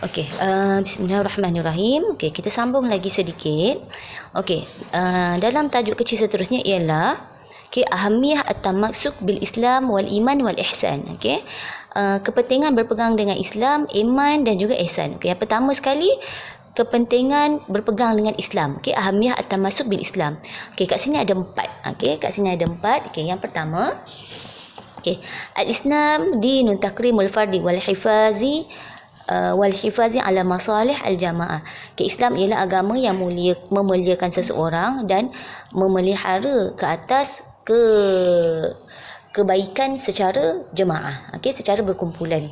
Okey, bismillahirrahmanirrahim. Okey, kita sambung lagi sedikit. Okey, dalam tajuk kecil seterusnya ialah ahamiyah at-tamassuk bil Islam wal iman wal ihsan. Okey. Kepentingan berpegang dengan Islam, iman dan juga ihsan. Okey, yang pertama sekali kepentingan berpegang dengan Islam. Okey, ahamiyah at-tamassuk bil Islam. Okey, kat sini ada 4. Okey, kat sini ada 4. Okey, yang pertama, al-Islam dinun takrimul fardi wal hifazi ala masalih al-jamaah. Islam ialah agama yang memuliakan seseorang dan memelihara ke atas kebaikan secara jemaah, secara berkumpulan.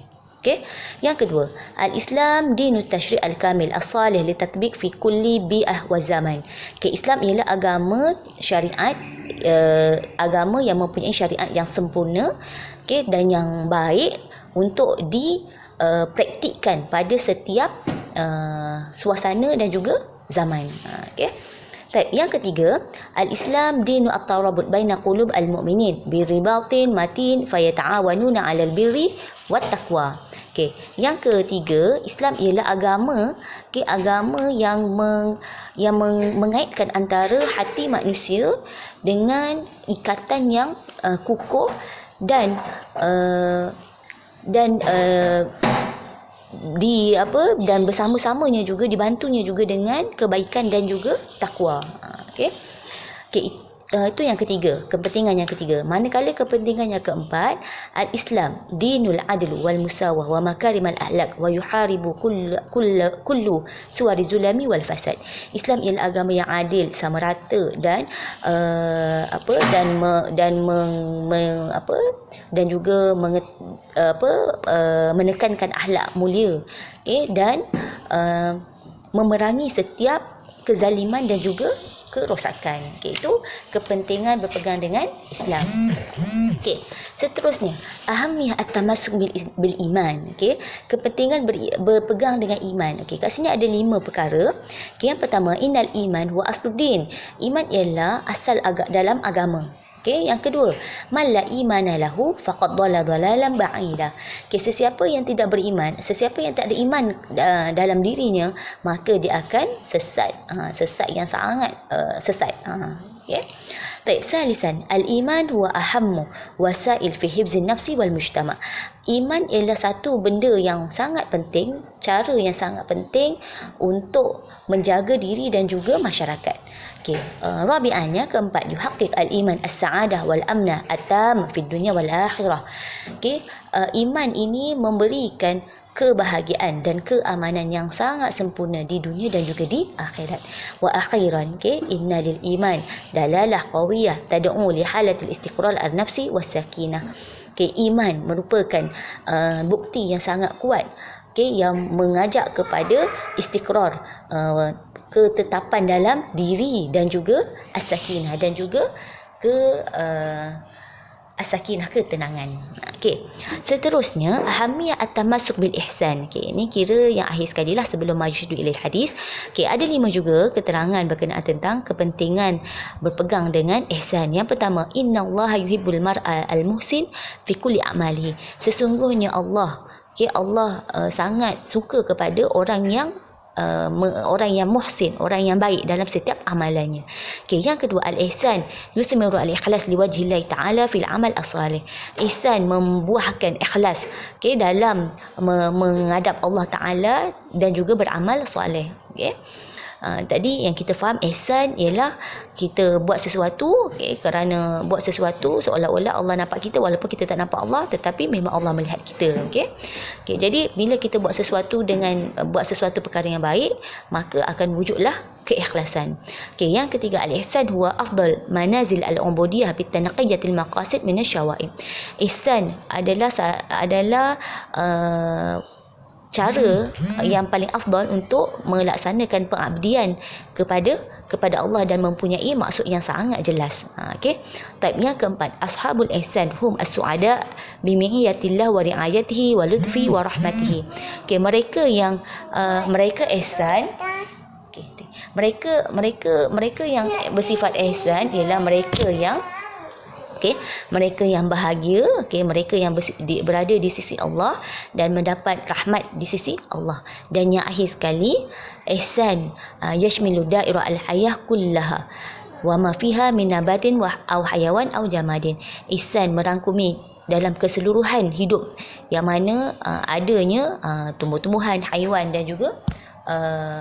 Yang kedua, al-Islam dinut tashri' al-kamil as-salih li tatbiq fi kulli bi'ah wa zaman. Islam ialah agama syariat, agama yang mempunyai syariat yang sempurna, dan yang baik untuk praktikkan pada setiap suasana dan juga zaman. Yang ketiga, al-Islam dinu at-tarabut baina qulub al-mu'minin biribatin matin fayata'awanuna 'alal birri wat taqwa. Yang ketiga, Islam ialah agama yang mengaitkan antara hati manusia dengan ikatan yang kukuh dan dan bersama-samanya juga, dibantunya juga dengan kebaikan dan juga takwa. Itu yang ketiga, kepentingan yang ketiga. Manakala kepentingan yang keempat, al-Islam dinul adl wal musawah wa makarimal akhlak wa yuharibu kullu suwari zulami wal fasad. Islam ialah agama yang adil, sama rata dan dan juga menekankan akhlak mulia, dan memerangi setiap kezaliman dan juga kerosakan. Itu kepentingan berpegang dengan Islam. Seterusnya, ahamiyah at-tamassuk bil iman. Kepentingan berpegang dengan iman. Kat sini ada 5 perkara. Yang pertama, innal iman huwa asluddin. Iman ialah asal dalam agama. Yang kedua, man la imana lahu faqad dhalla dhalalan ba'ida. Sesiapa yang tidak beriman, sesiapa yang tak ada iman dalam dirinya, maka dia akan sesat. Sesat yang sangat sesat. Baik, salisan, al-iman huwa ahammu wasail fi hifzin nafsi wal mujtama'. Iman ialah satu benda yang sangat penting, cara yang sangat penting untuk menjaga diri dan juga masyarakat. Rabi'ahnya, keempat, yuhaqqiq al-iman as-sa'adah wal amna at-tam fi dunya wal akhirah. Iman ini memberikan kebahagiaan dan keamanan yang sangat sempurna di dunia dan juga di akhirat. Wa akhiran, inna lil iman dalalah qawiyah tad'u li halatil istiqrar al-nafsi was sakinah. Iman merupakan bukti yang sangat kuat, yang mengajak kepada istiqrar, ketetapan dalam diri, dan juga as-sakinah, dan juga as-sakinah, ketenangan. Seterusnya, ahamiyah at-tamassuk bil ihsan. Ini kira yang akhir sekali lah sebelum majudu ilal hadis. Ada 5 juga keterangan berkenaan tentang kepentingan berpegang dengan ihsan. Yang pertama, innallaha yuhibbul mar'a al-muhsin fi kulli a'malihi. Sesungguhnya Allah sangat suka kepada orang yang muhsin, orang yang baik dalam setiap amalannya. Yang kedua, al-ihsan yusmiru al-ikhlas liwajhillahi ta'ala fil amal as-salih. Ihsan membuahkan ikhlas dalam menghadap Allah Ta'ala dan juga beramal soleh. Tadi yang kita faham, ihsan ialah kita buat sesuatu, kerana buat sesuatu seolah-olah Allah nampak kita, walaupun kita tak nampak Allah, tetapi memang Allah melihat kita. Jadi bila kita buat sesuatu perkara yang baik, maka akan wujudlah keikhlasan. Yang ketiga, al-ihsan huwa afdal manazil al-ubudiyah bi tanqiyatil maqasid min asy-syawa'ib. Ihsan adalah cara yang paling afdal untuk melaksanakan pengabdian kepada Allah dan mempunyai maksud yang sangat jelas. Yang keempat, ashabul ihsan hum as-su'ada bi mi'yatillah wa ri'ayatihi wa lutfi wa rahmatihi. Mereka yang mereka ihsan, mereka yang bersifat ihsan ialah mereka yang Okey, mereka yang bahagia, okey, mereka yang berada di sisi Allah dan mendapat rahmat di sisi Allah. Dan yang akhir sekali, ihsan yashmilu dairah al-hayah kullaha wa ma fiha min nabatin aw hayawan aw jamadin. Ihsan merangkumi dalam keseluruhan hidup yang mana adanya tumbuh-tumbuhan, haiwan dan juga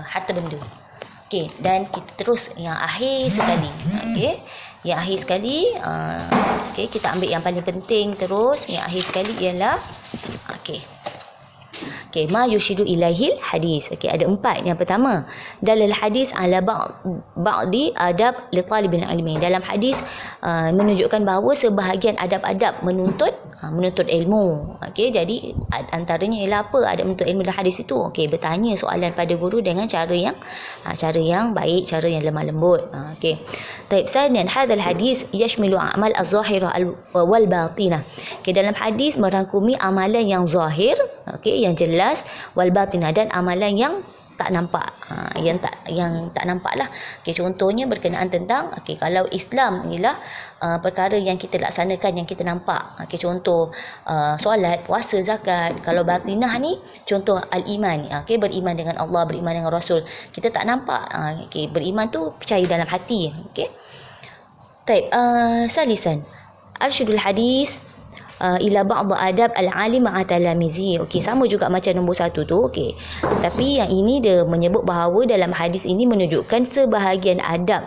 harta benda. Okey, dan kita terus yang akhir sekali. Okey. Yang akhir sekali, okey, kita ambil yang paling penting terus. Yang akhir sekali ialah okey. Okey, ma yushidu ilaihil hadis. Okey, ada 4. Yang pertama, dalal hadis ala ba'di adab li talibil ilmi. Dalam hadis menunjukkan bahawa sebahagian adab-adab menuntut ilmu. Okey, jadi antaranya ialah apa adab menuntut ilmu dalam hadis itu? Okey, bertanya soalan pada guru dengan cara yang baik, cara yang lemah lembut. Okey. Taib sanian hadzal hadis yashmilu a'mal az-zahirah wal batinah. Okey, dalam hadis merangkumi amalan yang zahir, okey, yang jelas, wal batinah, dan amalan yang tak nampak, yang tak nampak lah. Okey, contohnya berkenaan tentang kalau Islam ialah perkara yang kita laksanakan, yang kita nampak. Okey, contoh solat, puasa, zakat. Kalau batinah ni contoh al-iman. Okey, beriman dengan Allah, beriman dengan Rasul. Kita tak nampak. Okey, beriman tu percaya dalam hati. Okey. Baik, salisan arsyidul hadis ila ba'd adab al-alim ma'a talamizi. Okey, sama juga macam nombor 1 tu. Okey, tapi yang ini dia menyebut bahawa dalam hadis ini menunjukkan sebahagian adab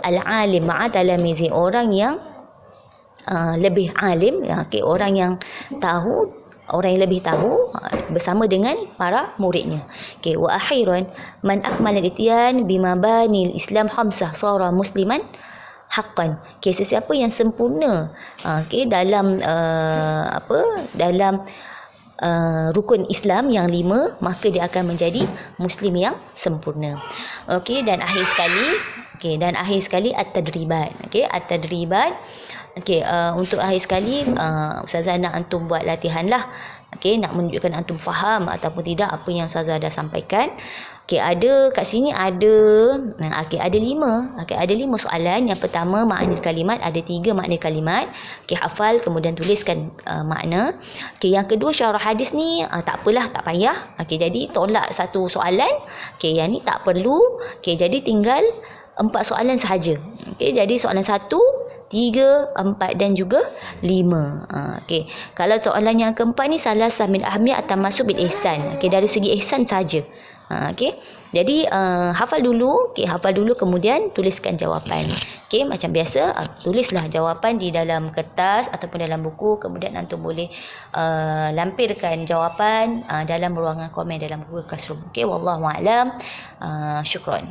al-alim ma'a talamizi, orang yang lebih alim, okey, orang yang lebih tahu bersama dengan para muridnya. Okey, wa akhiran man akmala al-ityan bima banil Islam khamsah sara musliman haqqan. Okey, sesiapa yang sempurna dalam dalam rukun Islam yang 5, maka dia akan menjadi muslim yang sempurna. Okey, dan akhir sekali at-tadribat. Okey, at-tadribat. Okey, untuk akhir sekali Ustazah nak antum buat latihan lah. Okey, nak menunjukkan antum faham ataupun tidak apa yang Ustazah dah sampaikan. Okey, ada kat sini ada 5. Okey, ada 5 soalan. Yang pertama, makna kalimat, ada 3 makna kalimat. Okey, hafal kemudian tuliskan makna. Okey, yang kedua syarah hadis ni tak apalah, tak payah. Okey, jadi tolak satu soalan. Okey, yang ni tak perlu. Okey, jadi tinggal 4 soalan sahaja. Okey, jadi soalan 1, 3, 4 dan juga 5. Okey, kalau soalan yang keempat ni salah min ahmiyah atau masuk bil ihsan. Okey, dari segi ihsan saja. Okey, jadi hafal dulu. Okey, hafal dulu kemudian tuliskan jawapan. Okey, macam biasa, tulislah jawapan di dalam kertas ataupun dalam buku, kemudian antum boleh lampirkan jawapan dalam ruangan komen dalam Google Classroom. Okey, wallahu a'lam. Syukran.